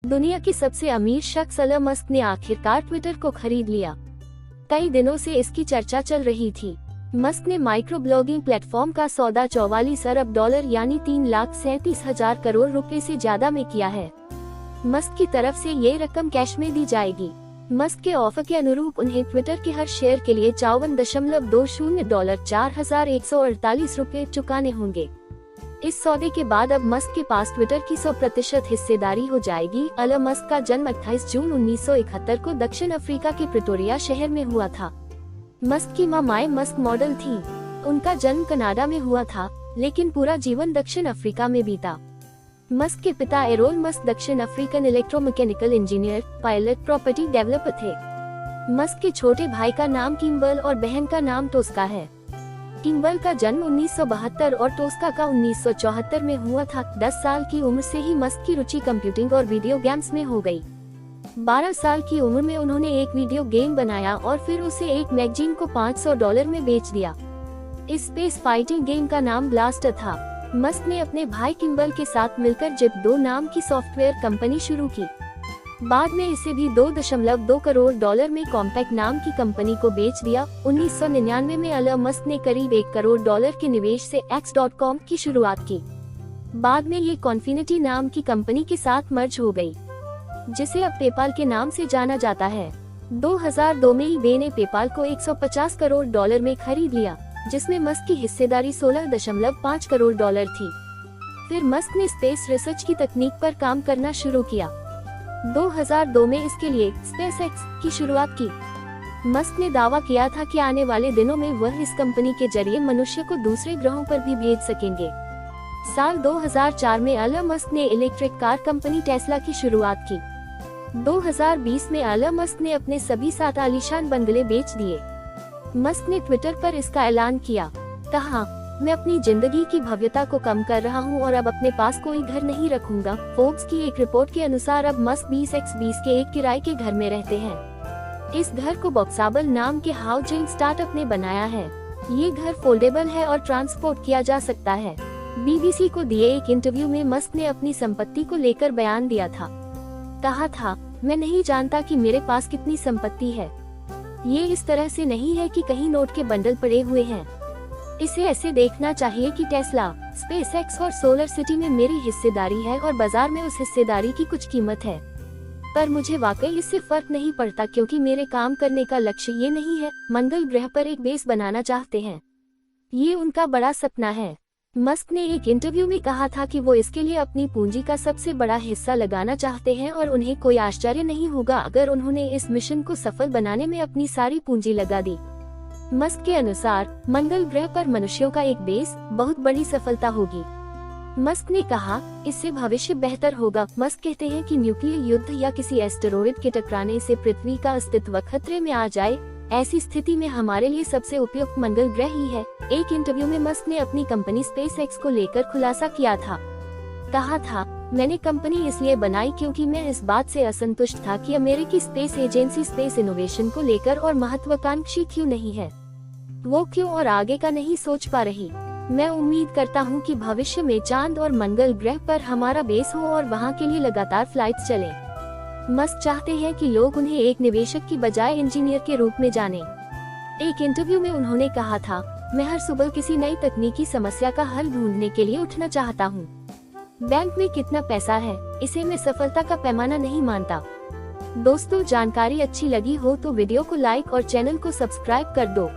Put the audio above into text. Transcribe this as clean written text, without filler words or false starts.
दुनिया के सबसे अमीर शख्स एलन मस्क ने आखिरकार ट्विटर को खरीद लिया। कई दिनों से इसकी चर्चा चल रही थी। मस्क ने माइक्रो ब्लॉगिंग प्लेटफॉर्म का सौदा 44 अरब डॉलर यानी 3,37,000 करोड़ रुपए से ज्यादा में किया है। मस्क की तरफ से ये रकम कैश में दी जाएगी। मस्क के ऑफर के अनुरूप उन्हें ट्विटर के हर शेयर के लिए $54.20 4,148 रुपए चुकाने होंगे। इस सौदे के बाद अब मस्क के पास ट्विटर की 100% हिस्सेदारी हो जाएगी। एलन मस्क का जन्म 28 जून 1971 को दक्षिण अफ्रीका के प्रिटोरिया शहर में हुआ था। मस्क की मां माय मस्क मॉडल थी। उनका जन्म कनाडा में हुआ था, लेकिन पूरा जीवन दक्षिण अफ्रीका में बीता। मस्क के पिता एरोन मस्क दक्षिण African electromechanical engineer, pilot, property developer थे। मस्क के छोटे भाई का नाम किम्बल और बहन का नाम टोस्का है। किम्बल का जन्म 1972 और टोस्का का 1974 में हुआ था। 10 साल की उम्र से ही मस्क की रुचि कंप्यूटिंग और वीडियो गेम्स में हो गई। 12 साल की उम्र में उन्होंने एक वीडियो गेम बनाया और फिर उसे एक मैगजीन को $500 में बेच दिया। इस स्पेस फाइटिंग गेम का नाम ब्लास्टर था। मस्क ने अपने भाई किम्बल के साथ मिलकर जिप-2 नाम की सॉफ्टवेयर कंपनी शुरू की। बाद में इसे भी $2.2 करोड़ में कॉम्पैक्ट नाम की कंपनी को बेच दिया। 1999 में एलन मस्क ने करीब $1 करोड़ के निवेश से X.com की शुरुआत की। बाद में ये कॉन्फिनिटी नाम की कंपनी के साथ मर्ज हो गई, जिसे अब पेपाल के नाम से जाना जाता है। 2002 में ईबे ने पेपाल को $150 करोड़ में खरीद लिया, जिसमें मस्क की हिस्सेदारी $16.5 करोड़ थी। फिर मस्क ने स्पेस रिसर्च की तकनीक पर काम करना शुरू किया। 2002 में इसके लिए SpaceX की शुरुआत की। मस्क ने दावा किया था कि आने वाले दिनों में वह इस कंपनी के जरिए मनुष्य को दूसरे ग्रहों पर भी भेज सकेंगे। साल 2004 में एलन मस्क ने इलेक्ट्रिक कार कंपनी टेस्ला की शुरुआत की। 2020 में एलन मस्क ने अपने सभी 7 आलीशान बंगले बेच दिए। मस्क ने ट्विटर पर इसका ऐलान किया। कहा, मैं अपनी जिंदगी की भव्यता को कम कर रहा हूं और अब अपने पास कोई घर नहीं रखूंगा। फोर्ब्स की एक रिपोर्ट के अनुसार अब मस्क 20x20 के एक किराए के घर में रहते हैं। इस घर को बॉक्साबल नाम के हाउसिंग स्टार्टअप ने बनाया है। ये घर फोल्डेबल है और ट्रांसपोर्ट किया जा सकता है। BBC को दिए एक इंटरव्यू में मस्क ने अपनी संपत्ति को लेकर बयान दिया था। कहा था, मैं नहीं जानता कि मेरे पास कितनी संपत्ति है। ये इस तरह से नहीं है कि कहीं नोट के बंडल पड़े हुए हैं। इसे ऐसे देखना चाहिए कि टेस्ला, SpaceX और सोलर सिटी में मेरी हिस्सेदारी है और बाजार में उस हिस्सेदारी की कुछ कीमत है। पर मुझे वाकई इससे फर्क नहीं पड़ता, क्योंकि मेरे काम करने का लक्ष्य ये नहीं है। मंगल ग्रह पर एक बेस बनाना चाहते हैं। ये उनका बड़ा सपना है। मस्क ने एक इंटरव्यू में कहा था कि वो इसके लिए अपनी पूंजी का सबसे बड़ा हिस्सा लगाना चाहते हैं और उन्हें कोई आश्चर्य नहीं होगा अगर उन्होंने इस मिशन को सफल बनाने में अपनी सारी पूंजी लगा दी। मस्क के अनुसार मंगल ग्रह पर मनुष्यों का एक बेस बहुत बड़ी सफलता होगी। मस्क ने कहा, इससे भविष्य बेहतर होगा। मस्क कहते हैं कि न्यूक्लियर युद्ध या किसी एस्टेरॉयड के टकराने से पृथ्वी का अस्तित्व खतरे में आ जाए, ऐसी स्थिति में हमारे लिए सबसे उपयुक्त मंगल ग्रह ही है। एक इंटरव्यू में मस्क ने अपनी कंपनी SpaceX को लेकर खुलासा किया था। कहा था, मैंने कंपनी इसलिए बनाई क्योंकि मैं इस बात से असंतुष्ट था कि अमेरिकी स्पेस एजेंसी स्पेस इनोवेशन को लेकर और महत्वाकांक्षी क्यों नहीं है। वो क्यों और आगे का नहीं सोच पा रही। मैं उम्मीद करता हूँ कि भविष्य में चांद और मंगल ग्रह पर हमारा बेस हो और वहाँ के लिए लगातार फ्लाइट्स चले। मस्क चाहते हैं कि लोग उन्हें एक निवेशक की बजाय इंजीनियर के रूप में जानें। एक इंटरव्यू में उन्होंने कहा था, मैं हर सुबह किसी नई तकनीकी समस्या का हल ढूंढने के लिए उठना चाहता हूँ। बैंक में कितना पैसा है, इसे मैं सफलता का पैमाना नहीं मानता। दोस्तों, जानकारी अच्छी लगी हो तो वीडियो को लाइक और चैनल को सब्सक्राइब कर दो।